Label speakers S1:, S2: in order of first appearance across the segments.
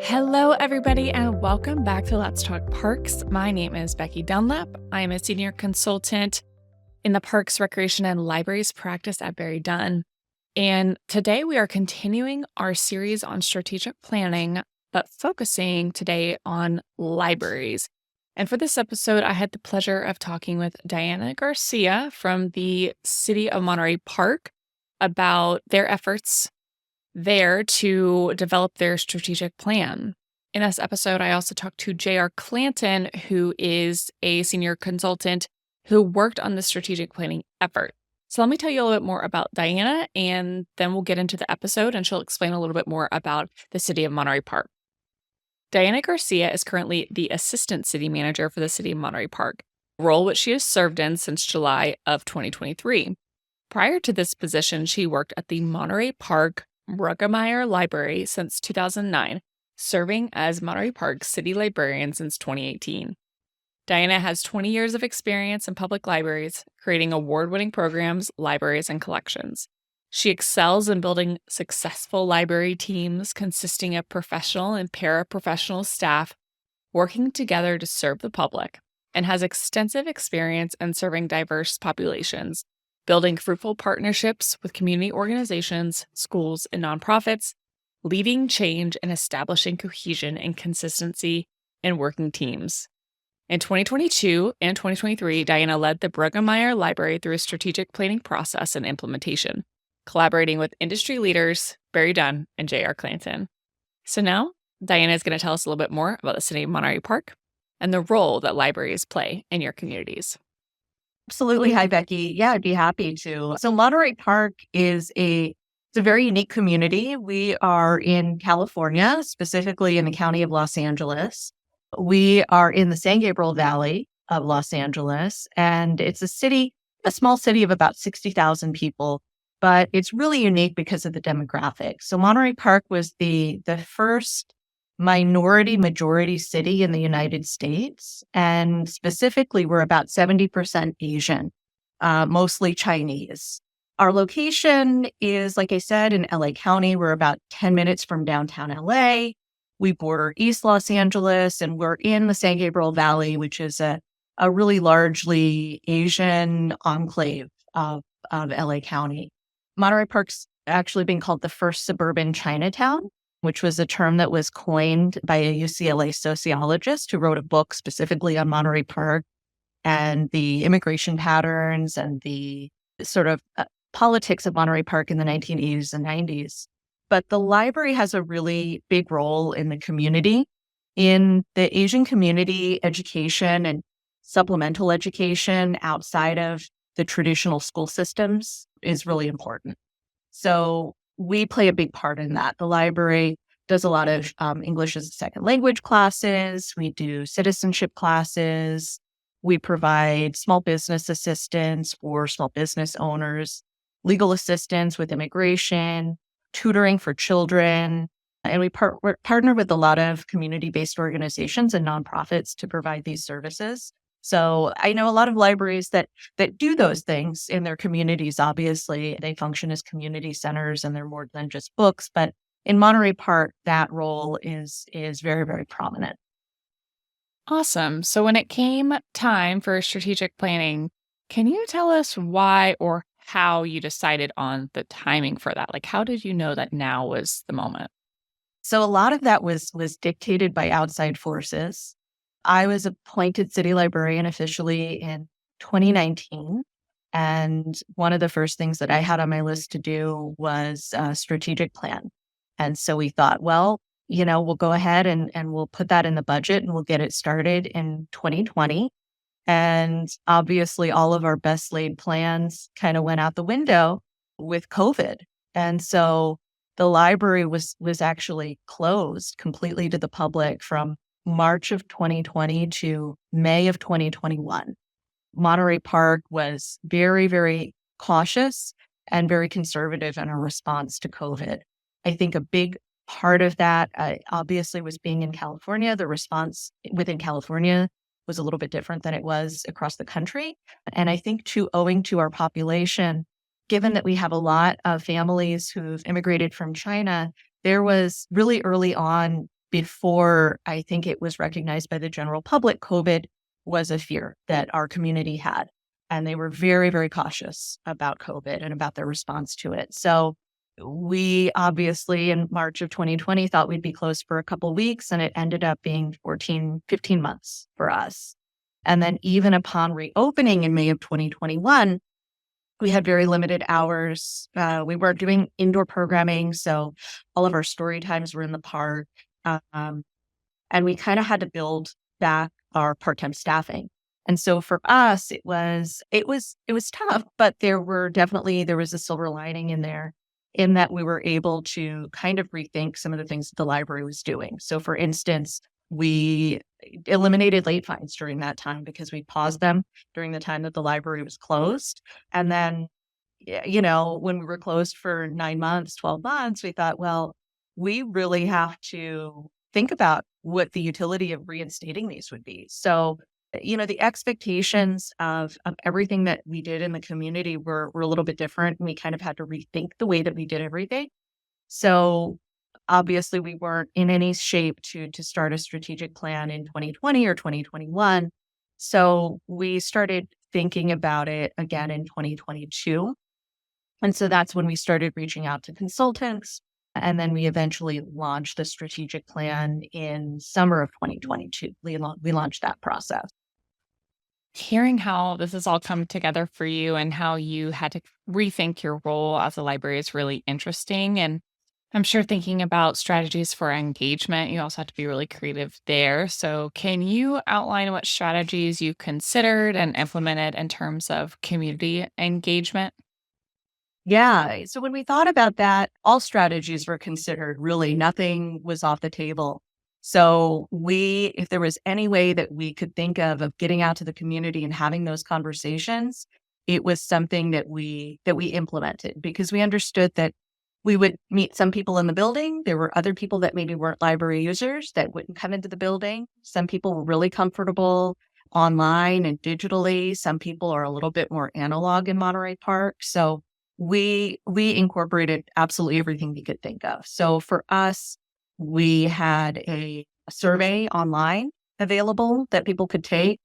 S1: Hello, everybody, and welcome back to Let's Talk Parks. My name is Becky Dunlap. I am a senior consultant in the Parks, Recreation, and Libraries practice at BerryDunn. And today we are continuing our series on strategic planning, but focusing today on libraries. And for this episode, I had the pleasure of talking with Diana Garcia from the City of Monterey Park about their efforts there to develop their strategic plan. In this episode, I also talked to J.R. Clanton, who is a senior consultant who worked on the strategic planning effort. So let me tell you a little bit more about Diana, and then we'll get into the episode, and she'll explain a little bit more about the City of Monterey Park. Diana Garcia is currently the Assistant City Manager for the City of Monterey Park, a role which she has served in since July of 2023. Prior to this position, she worked at the Monterey Park Bruggemeyer Library since 2009, serving as Monterey Park's city librarian since 2018. Diana has 20 years of experience in public libraries, creating award-winning programs, libraries, and collections. She excels in building successful library teams consisting of professional and paraprofessional staff working together to serve the public, and has extensive experience in serving diverse populations, building fruitful partnerships with community organizations, schools, and nonprofits, leading change and establishing cohesion and consistency in working teams. In 2022 and 2023, Diana led the Bruggemeyer Library through a strategic planning process and implementation, collaborating with industry leaders, BerryDunn and J.R. Clanton. So now, Diana is going to tell us a little bit more about the City of Monterey Park and the role that libraries play in your communities.
S2: Absolutely. Hi, Becky. Yeah, I'd be happy to. So Monterey Park is it's a very unique community. We are in California, specifically in the county of Los Angeles. We are in the San Gabriel Valley of Los Angeles, and it's a small city of about 60,000 people, but it's really unique because of the demographics. So Monterey Park was the first minority majority city in the United States. And specifically, we're about 70% Asian, mostly Chinese. Our location is, like I said, in LA County. We're about 10 minutes from downtown LA. We border East Los Angeles, and we're in the San Gabriel Valley, which is a really largely Asian enclave of LA County. Monterey Park's actually been called the first suburban Chinatown, which was a term that was coined by a UCLA sociologist who wrote a book specifically on Monterey Park and the immigration patterns and the sort of politics of Monterey Park in the 1980s and 90s. But the library has a really big role in the community. In the Asian community, education and supplemental education outside of the traditional school systems is really important. So we play a big part in that. The library does a lot of English as a second language classes. We do citizenship classes. We provide small business assistance for small business owners, legal assistance with immigration, tutoring for children. And we partner with a lot of community-based organizations and nonprofits to provide these services. So I know a lot of libraries that do those things in their communities. Obviously, they function as community centers and they're more than just books. But in Monterey Park, that role is very, very prominent.
S1: Awesome. So when it came time for strategic planning, can you tell us why or how you decided on the timing for that? Like, how did you know that now was the moment?
S2: So a lot of that was dictated by outside forces. I was appointed city librarian officially in 2019. And one of the first things that I had on my list to do was a strategic plan. And so we thought, well, we'll go ahead and we'll put that in the budget and we'll get it started in 2020. And obviously all of our best laid plans kind of went out the window with COVID. And so the library was actually closed completely to the public from March of 2020 to May of 2021. Monterey Park was very, very cautious and very conservative in our response to COVID. I think a big part of that obviously was being in California. The response within California was a little bit different than it was across the country. And I think too, owing to our population, given that we have a lot of families who've immigrated from China, there was really early on before I think it was recognized by the general public, COVID was a fear that our community had. And they were very, very cautious about COVID and about their response to it. So we obviously in March of 2020 thought we'd be closed for a couple weeks, and it ended up being 14, 15 months for us. And then even upon reopening in May of 2021, we had very limited hours. We weren't doing indoor programming, so all of our story times were in the park. Um, and we kind of had to build back our part-time staffing. And so for us, it was tough, but there was a silver lining in there, in that we were able to kind of rethink some of the things that the library was doing. So for instance, we eliminated late fines during that time because we paused them during the time that the library was closed. And then, when we were closed for 9 months, 12 months, we thought, well, we really have to think about what the utility of reinstating these would be. So, the expectations of everything that we did in the community were a little bit different. And we kind of had to rethink the way that we did everything. So obviously we weren't in any shape to start a strategic plan in 2020 or 2021. So we started thinking about it again in 2022. And so that's when we started reaching out to consultants. And then we eventually launched the strategic plan in summer of 2022. We launched that process.
S1: Hearing how this has all come together for you and how you had to rethink your role as a library is really interesting. And I'm sure thinking about strategies for engagement, you also have to be really creative there. So, can you outline what strategies you considered and implemented in terms of community engagement?
S2: Yeah. So when we thought about that, all strategies were considered. Really, nothing was off the table. So if there was any way that we could think of getting out to the community and having those conversations, it was something that we implemented, because we understood that we would meet some people in the building. There were other people that maybe weren't library users that wouldn't come into the building. Some people were really comfortable online and digitally. Some people are a little bit more analog in Monterey Park. So we incorporated absolutely everything we could think of. So for us, we had a survey online available that people could take.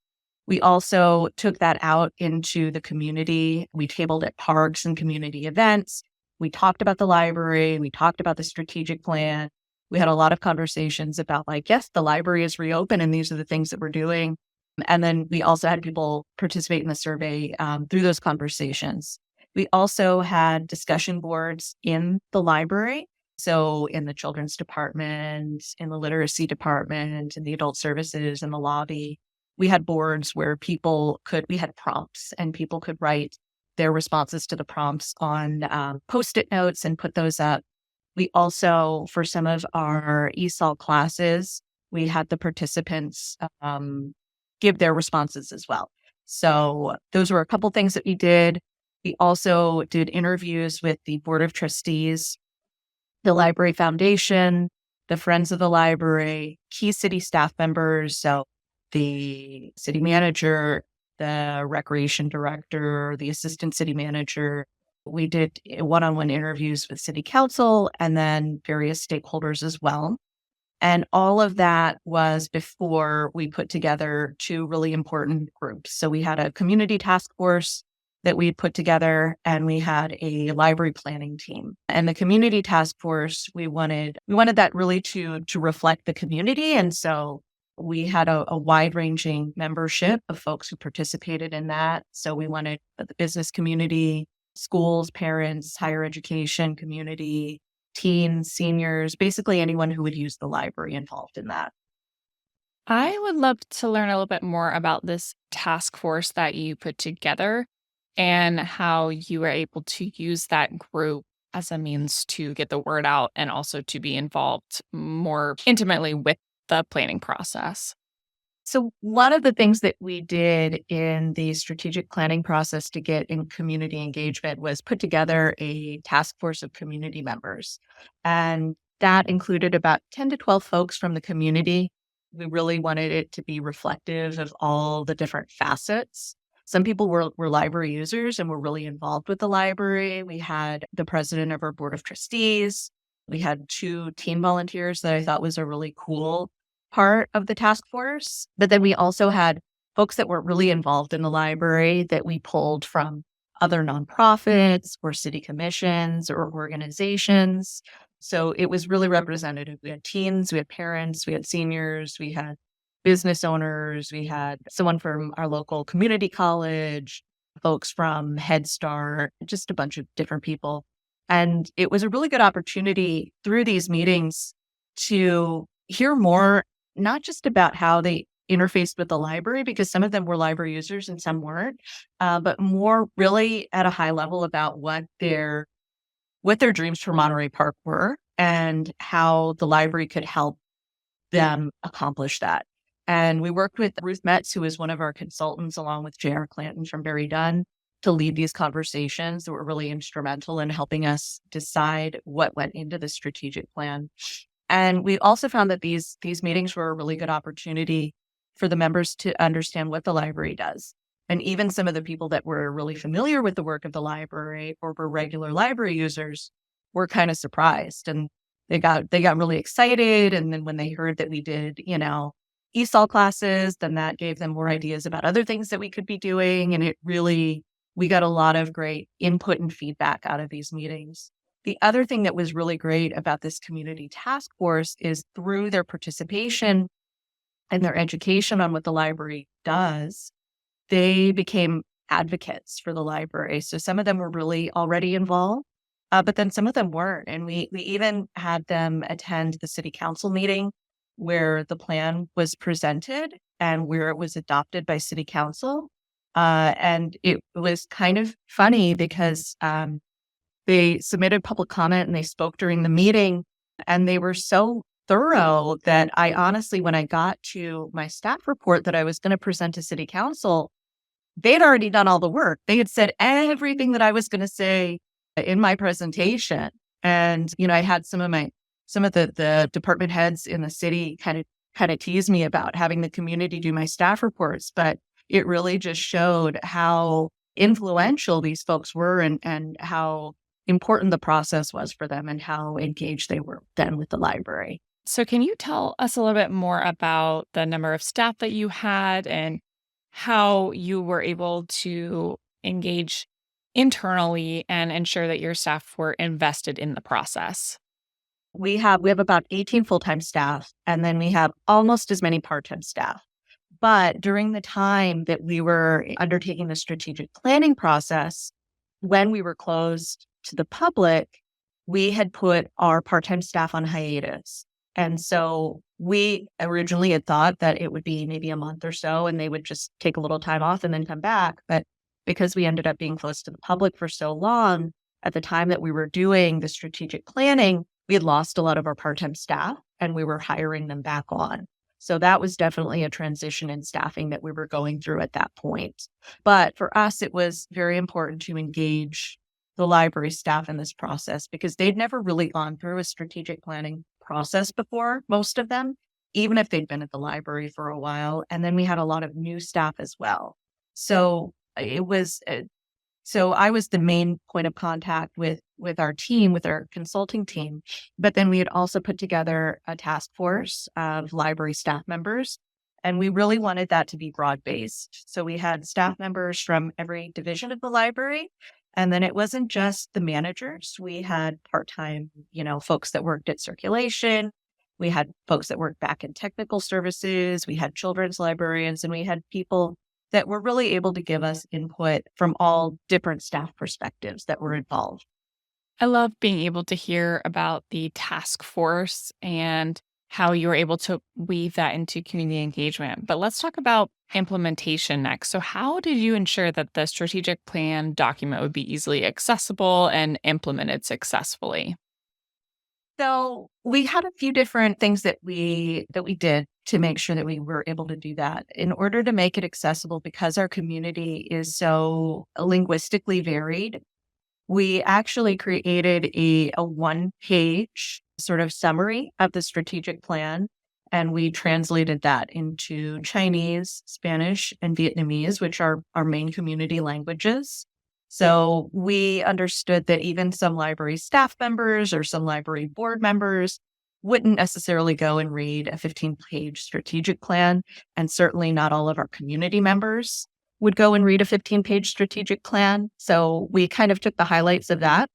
S2: We also took that out into the community. We tabled at parks and community events. We talked about the library. We talked about the strategic plan. We had a lot of conversations about, like, yes, the library is reopened and these are the things that we're doing. And then we also had people participate in the survey through those conversations. We also had discussion boards in the library. So in the children's department, in the literacy department, in the adult services, in the lobby, we had boards where we had prompts, and people could write their responses to the prompts on Post-it notes and put those up. We also, for some of our ESOL classes, we had the participants give their responses as well. So those were a couple things that we did. We also did interviews with the Board of Trustees, the Library Foundation, the Friends of the Library, key city staff members, so the city manager, the recreation director, the assistant city manager. We did one-on-one interviews with city council and then various stakeholders as well. And all of that was before we put together two really important groups. So we had a community task force that we put together, and we had a library planning team. And the community task force, we wanted that really to reflect the community. And so we had a wide-ranging membership of folks who participated in that. So we wanted the business community, schools, parents, higher education community, teens, seniors, basically anyone who would use the library involved in that.
S1: I would love to learn a little bit more about this task force that you put together and how you were able to use that group as a means to get the word out and also to be involved more intimately with the planning process.
S2: So one of the things that we did in the strategic planning process to get in community engagement was put together a task force of community members. And that included about 10 to 12 folks from the community. We really wanted it to be reflective of all the different facets. Some people were library users and were really involved with the library. We had the president of our board of trustees. We had 2 team volunteers that I thought was a really cool part of the task force. But then we also had folks that were really involved in the library that we pulled from other nonprofits or city commissions or organizations. So it was really representative. We had teens, we had parents, we had seniors, we had business owners, we had someone from our local community college, folks from Head Start, just a bunch of different people. And it was a really good opportunity through these meetings to hear more, not just about how they interfaced with the library, because some of them were library users and some weren't, but more really at a high level about what their dreams for Monterey Park were and how the library could help them accomplish that. And we worked with Ruth Metz, who is one of our consultants, along with J.R. Clanton from BerryDunn, to lead these conversations that were really instrumental in helping us decide what went into the strategic plan. And we also found that these meetings were a really good opportunity for the members to understand what the library does. And even some of the people that were really familiar with the work of the library or were regular library users were kind of surprised. And they got really excited. And then when they heard that we did, ESOL classes, then that gave them more ideas about other things that we could be doing. And we got a lot of great input and feedback out of these meetings. The other thing that was really great about this community task force is through their participation and their education on what the library does, they became advocates for the library. So some of them were really already involved, but then some of them weren't. And we even had them attend the city council meeting where the plan was presented and where it was adopted by city council. And it was kind of funny because they submitted public comment and they spoke during the meeting, and they were so thorough that I honestly, when I got to my staff report that I was going to present to city council, they'd already done all the work. They had said everything that I was going to say in my presentation. And, I had some of the department heads in the city kind of tease me about having the community do my staff reports, but it really just showed how influential these folks were and how important the process was for them and how engaged they were then with the library.
S1: So can you tell us a little bit more about the number of staff that you had and how you were able to engage internally and ensure that your staff were invested in the process?
S2: We have about 18 full-time staff, and then we have almost as many part-time staff. But during the time that we were undertaking the strategic planning process, when we were closed to the public, we had put our part-time staff on hiatus. And so we originally had thought that it would be maybe a month or so and they would just take a little time off and then come back. But because we ended up being closed to the public for so long, at the time that we were doing the strategic planning, we had lost a lot of our part-time staff and we were hiring them back on. So that was definitely a transition in staffing that we were going through at that point. But for us, it was very important to engage the library staff in this process because they'd never really gone through a strategic planning process before, most of them, even if they'd been at the library for a while. And then we had a lot of new staff as well. So I was the main point of contact with our team, with our consulting team. But then we had also put together a task force of library staff members. And we really wanted that to be broad-based. So we had staff members from every division of the library. And then it wasn't just the managers. We had part-time, folks that worked at circulation. We had folks that worked back in technical services. We had children's librarians, and we had people that were really able to give us input from all different staff perspectives that were involved.
S1: I love being able to hear about the task force and how you were able to weave that into community engagement. But let's talk about implementation next. So how did you ensure that the strategic plan document would be easily accessible and implemented successfully?
S2: So we had a few different things that we did to make sure that we were able to do that. In order to make it accessible, because our community is so linguistically varied, we actually created a one-page sort of summary of the strategic plan, and we translated that into Chinese, Spanish, and Vietnamese, which are our main community languages. So we understood that even some library staff members or some library board members wouldn't necessarily go and read a 15-page strategic plan. And certainly not all of our community members would go and read a 15-page strategic plan. So we kind of took the highlights of that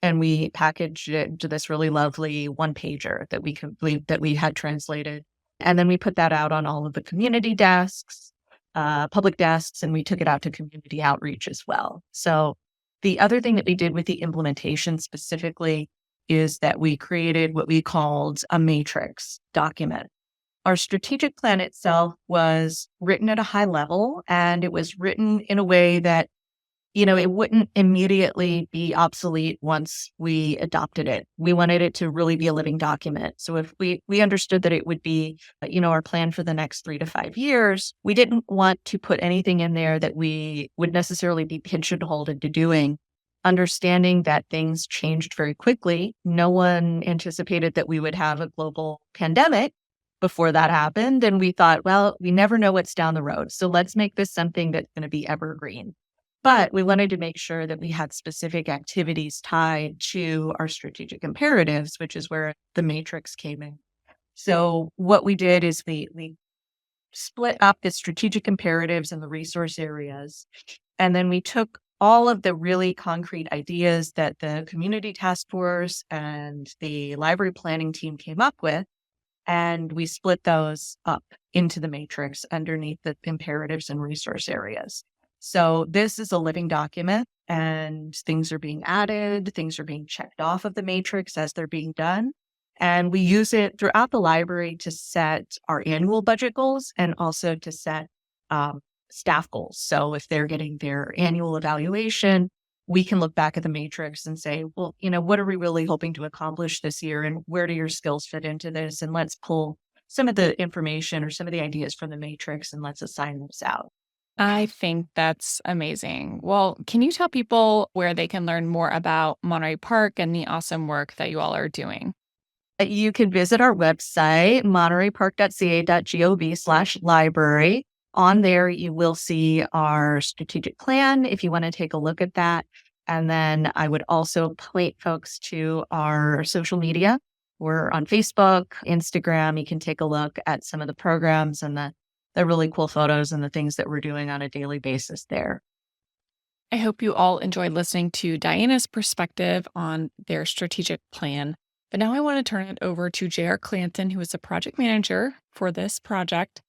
S2: and we packaged it into this really lovely one-pager that we had translated. And then we put that out on all of the community desks, public desks, and we took it out to community outreach as well. So the other thing that we did with the implementation specifically is that we created what we called a matrix document. Our strategic plan itself was written at a high level, and it was written in a way that, it wouldn't immediately be obsolete once we adopted it. We wanted it to really be a living document. So if we understood that it would be, our plan for the next 3 to 5 years, we didn't want to put anything in there that we would necessarily be pigeonholed into doing. Understanding that things changed very quickly. No one anticipated that we would have a global pandemic before that happened. And we thought, well, we never know what's down the road. So let's make this something that's going to be evergreen. But we wanted to make sure that we had specific activities tied to our strategic imperatives, which is where the matrix came in. So what we did is we split up the strategic imperatives and the resource areas. And then we took all of the really concrete ideas that the community task force and the library planning team came up with, and we split those up into the matrix underneath the imperatives and resource areas. So this is a living document, and things are being added, things are being checked off of the matrix as they're being done. And we use it throughout the library to set our annual budget goals and also to set staff goals. So if they're getting their annual evaluation, we can look back at the matrix and say, well, what are we really hoping to accomplish this year? And where do your skills fit into this? And let's pull some of the information or some of the ideas from the matrix and let's assign those out.
S1: I think that's amazing. Well, can you tell people where they can learn more about Monterey Park and the awesome work that you all are doing?
S2: You can visit our website, montereypark.ca.gov/library. On there, you will see our strategic plan if you want to take a look at that. And then I would also point folks to our social media. We're on Facebook, Instagram. You can take a look at some of the programs and the really cool photos and the things that we're doing on a daily basis there.
S1: I hope you all enjoyed listening to Diana's perspective on their strategic plan. But now I want to turn it over to J.R. Clanton, who is the project manager for this project.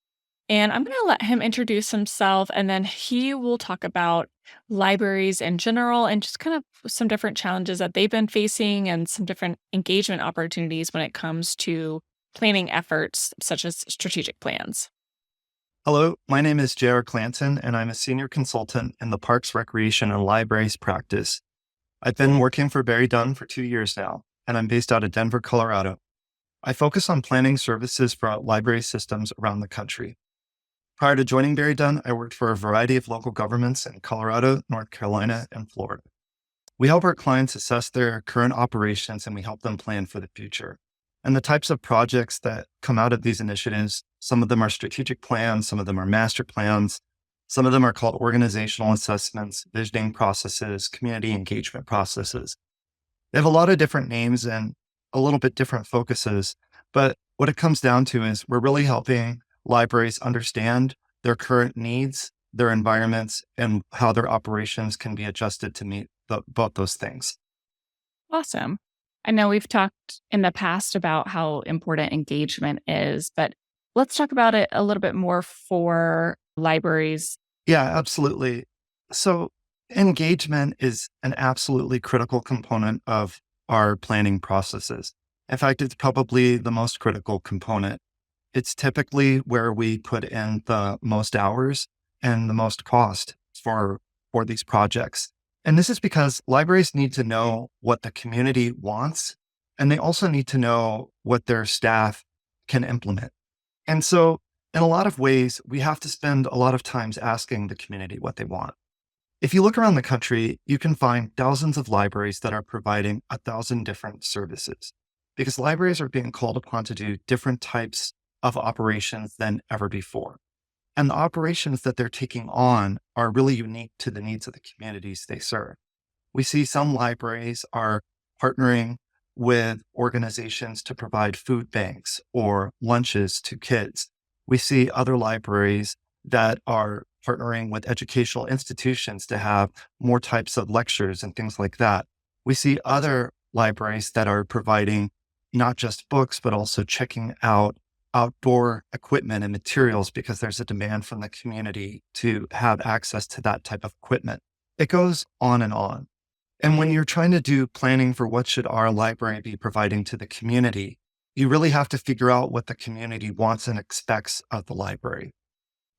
S1: And I'm going to let him introduce himself, and then he will talk about libraries in general and just kind of some different challenges that they've been facing and some different engagement opportunities when it comes to planning efforts such as strategic plans.
S3: Hello, my name is J.R. Clanton, and I'm a senior consultant in the Parks, Recreation, and Libraries practice. I've been working for BerryDunn for 2 years now, and I'm based out of Denver, Colorado. I focus on planning services for library systems around the country. Prior to joining BerryDunn, I worked for a variety of local governments in Colorado, North Carolina, and Florida. We help our clients assess their current operations, and we help them plan for the future. And the types of projects that come out of these initiatives, some of them are strategic plans, some of them are master plans, some of them are called organizational assessments, visioning processes, community engagement processes. They have a lot of different names and a little bit different focuses, but what it comes down to is we're really helping libraries understand their current needs, their environments, and how their operations can be adjusted to meet both those things.
S1: Awesome. I know we've talked in the past about how important engagement is, but let's talk about it a little bit more for libraries.
S3: Yeah, absolutely. So engagement is an absolutely critical component of our planning processes. In fact, it's probably the most critical component. It's typically where we put in the most hours and the most cost for these projects. And this is because libraries need to know what the community wants, and they also need to know what their staff can implement. And so in a lot of ways, we have to spend a lot of times asking the community what they want. If you look around the country, you can find thousands of libraries that are providing 1,000 different services because libraries are being called upon to do different types of operations than ever before. And the operations that they're taking on are really unique to the needs of the communities they serve. We see some libraries are partnering with organizations to provide food banks or lunches to kids. We see other libraries that are partnering with educational institutions to have more types of lectures and things like that. We see other libraries that are providing not just books, but also checking out outdoor equipment and materials because there's a demand from the community to have access to that type of equipment. It goes on and on. And when you're trying to do planning for what should our library be providing to the community, you really have to figure out what the community wants and expects of the library.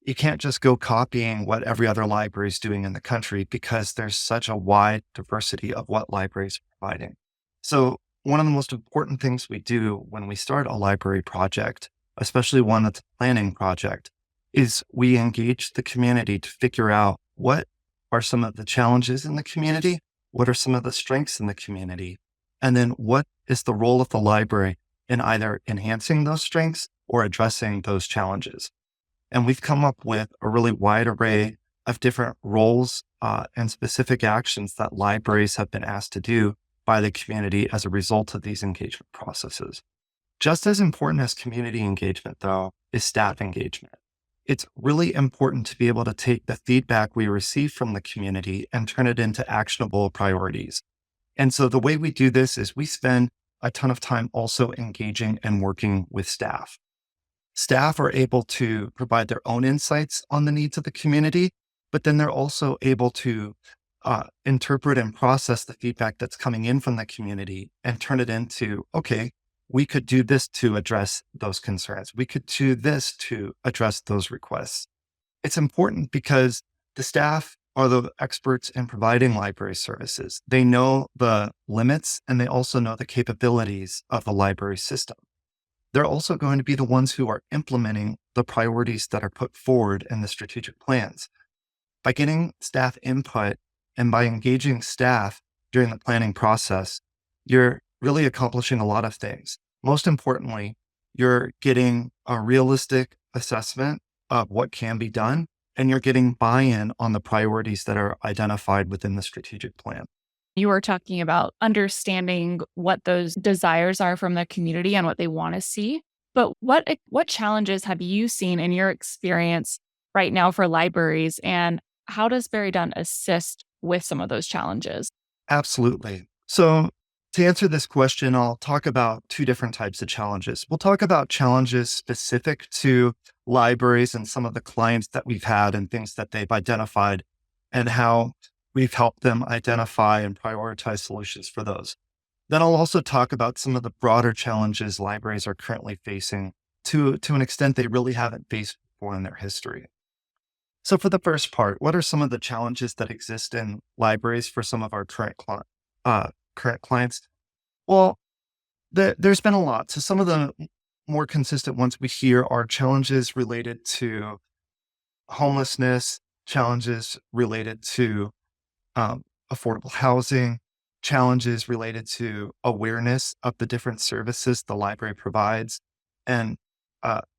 S3: You can't just go copying what every other library is doing in the country because there's such a wide diversity of what libraries are providing. So one of the most important things we do when we start a library project, especially one that's a planning project, is we engage the community to figure out what are some of the challenges in the community, what are some of the strengths in the community, and then what is the role of the library in either enhancing those strengths or addressing those challenges. And we've come up with a really wide array of different roles and specific actions that libraries have been asked to do by the community as a result of these engagement processes. Just as important as community engagement, though, is staff engagement. It's really important to be able to take the feedback we receive from the community and turn it into actionable priorities. And so the way we do this is we spend a ton of time also engaging and working with staff. Staff are able to provide their own insights on the needs of the community, but then they're also able to interpret and process the feedback that's coming in from the community and turn it into, okay, we could do this to address those concerns. We could do this to address those requests. It's important because the staff are the experts in providing library services. They know the limits and they also know the capabilities of the library system. They're also going to be the ones who are implementing the priorities that are put forward in the strategic plans. By getting staff input and by engaging staff during the planning process, you're really accomplishing a lot of things. Most importantly, you're getting a realistic assessment of what can be done, and you're getting buy-in on the priorities that are identified within the strategic plan.
S1: You were talking about understanding what those desires are from the community and what they want to see. But what challenges have you seen in your experience right now for libraries, and how does BerryDunn assist with some of those challenges?
S3: Absolutely. So to answer this question, I'll talk about two different types of challenges. We'll talk about challenges specific to libraries and some of the clients that we've had and things that they've identified and how we've helped them identify and prioritize solutions for those. Then I'll also talk about some of the broader challenges libraries are currently facing to an extent they really haven't faced before in their history. So for the first part, what are some of the challenges that exist in libraries for some of our current clients? Well, there's been a lot. So some of the more consistent ones we hear are challenges related to homelessness, challenges related to affordable housing, challenges related to awareness of the different services the library provides, and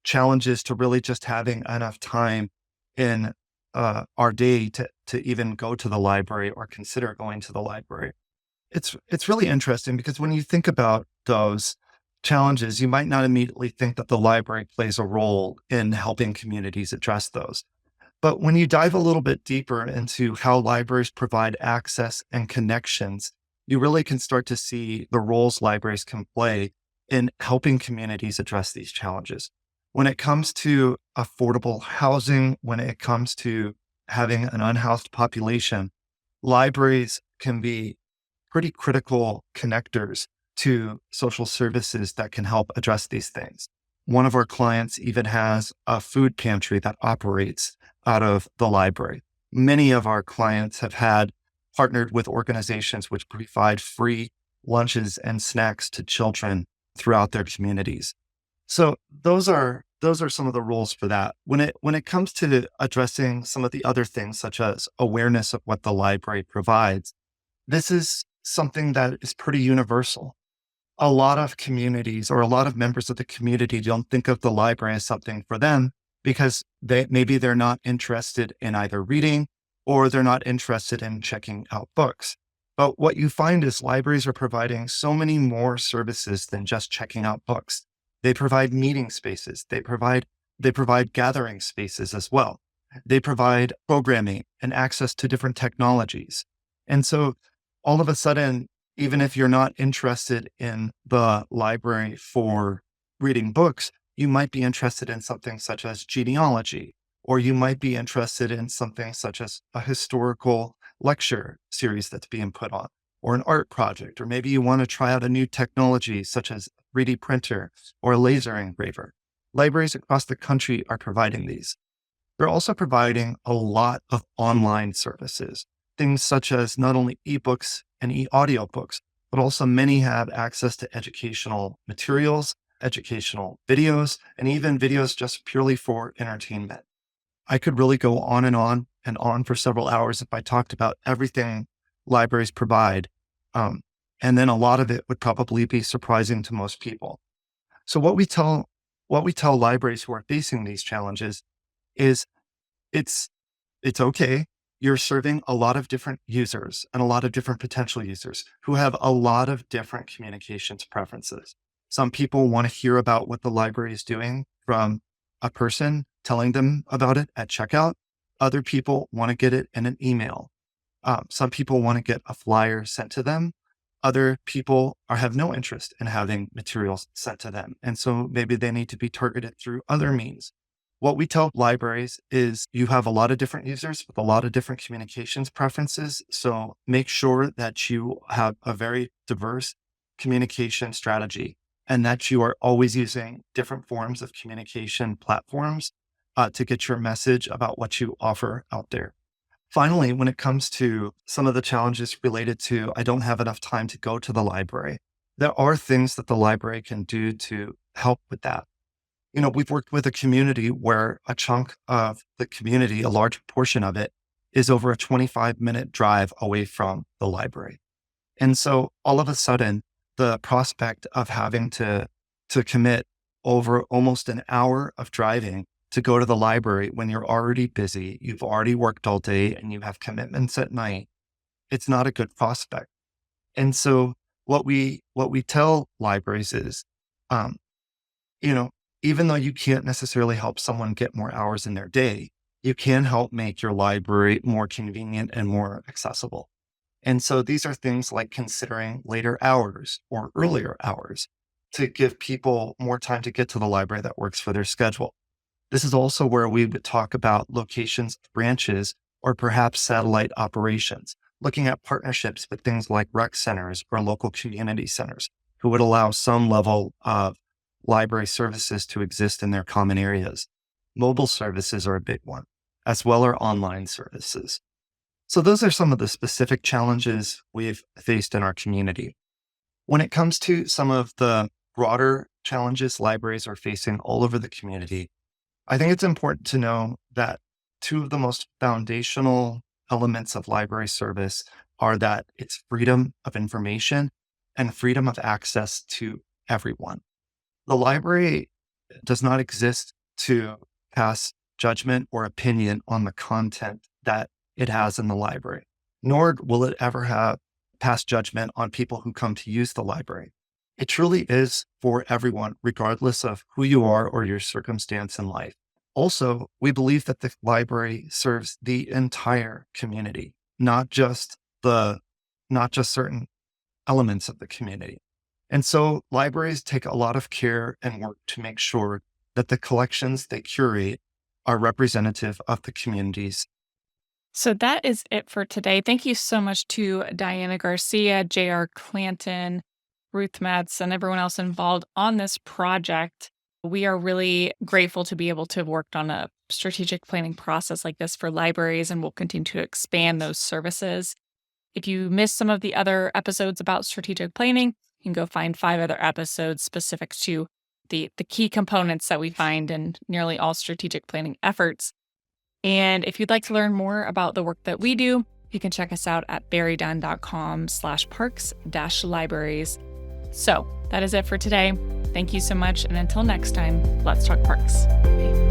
S3: challenges to really just having enough time in our day to even go to the library or consider going to the library. It's really interesting because when you think about those challenges, you might not immediately think that the library plays a role in helping communities address those. But when you dive a little bit deeper into how libraries provide access and connections, you really can start to see the roles libraries can play in helping communities address these challenges. When it comes to affordable housing, when it comes to having an unhoused population, libraries can be pretty critical connectors to social services that can help address these things. One of our clients even has a food pantry that operates out of the library. Many of our clients have partnered with organizations which provide free lunches and snacks to children throughout their communities. So those are some of the roles for that. When it comes to addressing some of the other things, such as awareness of what the library provides, this is something that is pretty universal. A lot of communities or a lot of members of the community don't think of the library as something for them because maybe they're not interested in either reading or they're not interested in checking out books. But what you find is libraries are providing so many more services than just checking out books. They provide meeting spaces. They provide gathering spaces as well. They provide programming and access to different technologies. And so all of a sudden, even if you're not interested in the library for reading books, you might be interested in something such as genealogy, or you might be interested in something such as a historical lecture series that's being put on, or an art project, or maybe you want to try out a new technology such as a 3D printer or a laser engraver. Libraries across the country are providing these. They're also providing a lot of online services, things such as not only ebooks and audiobooks, but also many have access to educational materials, educational videos, and even videos just purely for entertainment. I could really go on and on for several hours if I talked about everything libraries provide. And then a lot of it would probably be surprising to most people. So what we tell libraries who are facing these challenges is it's okay. You're serving a lot of different users and a lot of different potential users who have a lot of different communications preferences. Some people want to hear about what the library is doing from a person telling them about it at checkout. Other people want to get it in an email. Some people want to get a flyer sent to them. Other people have no interest in having materials sent to them. And so maybe they need to be targeted through other means. What we tell libraries is you have a lot of different users with a lot of different communications preferences. So make sure that you have a very diverse communication strategy and that you are always using different forms of communication platforms to get your message about what you offer out there. Finally, when it comes to some of the challenges related to, I don't have enough time to go to the library, there are things that the library can do to help with that. We've worked with a community where a chunk of the community, a large portion of it, is over a 25-minute drive away from the library. And so all of a sudden, the prospect of having to commit over almost an hour of driving to go to the library when you're already busy, you've already worked all day, and you have commitments at night, it's not a good prospect. And so what we tell libraries is, even though you can't necessarily help someone get more hours in their day, you can help make your library more convenient and more accessible. And so these are things like considering later hours or earlier hours to give people more time to get to the library that works for their schedule. This is also where we would talk about locations of branches or perhaps satellite operations, looking at partnerships with things like rec centers or local community centers who would allow some level of library services to exist in their common areas. Mobile services are a big one, as well as online services. So those are some of the specific challenges we've faced in our community. When it comes to some of the broader challenges libraries are facing all over the community, I think it's important to know that two of the most foundational elements of library service are that it's freedom of information and freedom of access to everyone. The library does not exist to pass judgment or opinion on the content that it has in the library, nor will it ever pass judgment on people who come to use the library. It truly is for everyone, regardless of who you are or your circumstance in life. Also, we believe that the library serves the entire community, not just certain elements of the community. And so libraries take a lot of care and work to make sure that the collections they curate are representative of the communities.
S1: So that is it for today. Thank you so much to Diana Garcia, J.R. Clanton, Ruth Metz, and everyone else involved on this project. We are really grateful to be able to have worked on a strategic planning process like this for libraries, and we'll continue to expand those services. If you missed some of the other episodes about strategic planning, you can go find 5 other episodes specific to the key components that we find in nearly all strategic planning efforts. And if you'd like to learn more about the work that we do, you can check us out at berrydunn.com/parks-libraries. So that is it for today. Thank you so much. And until next time, let's talk parks. Bye.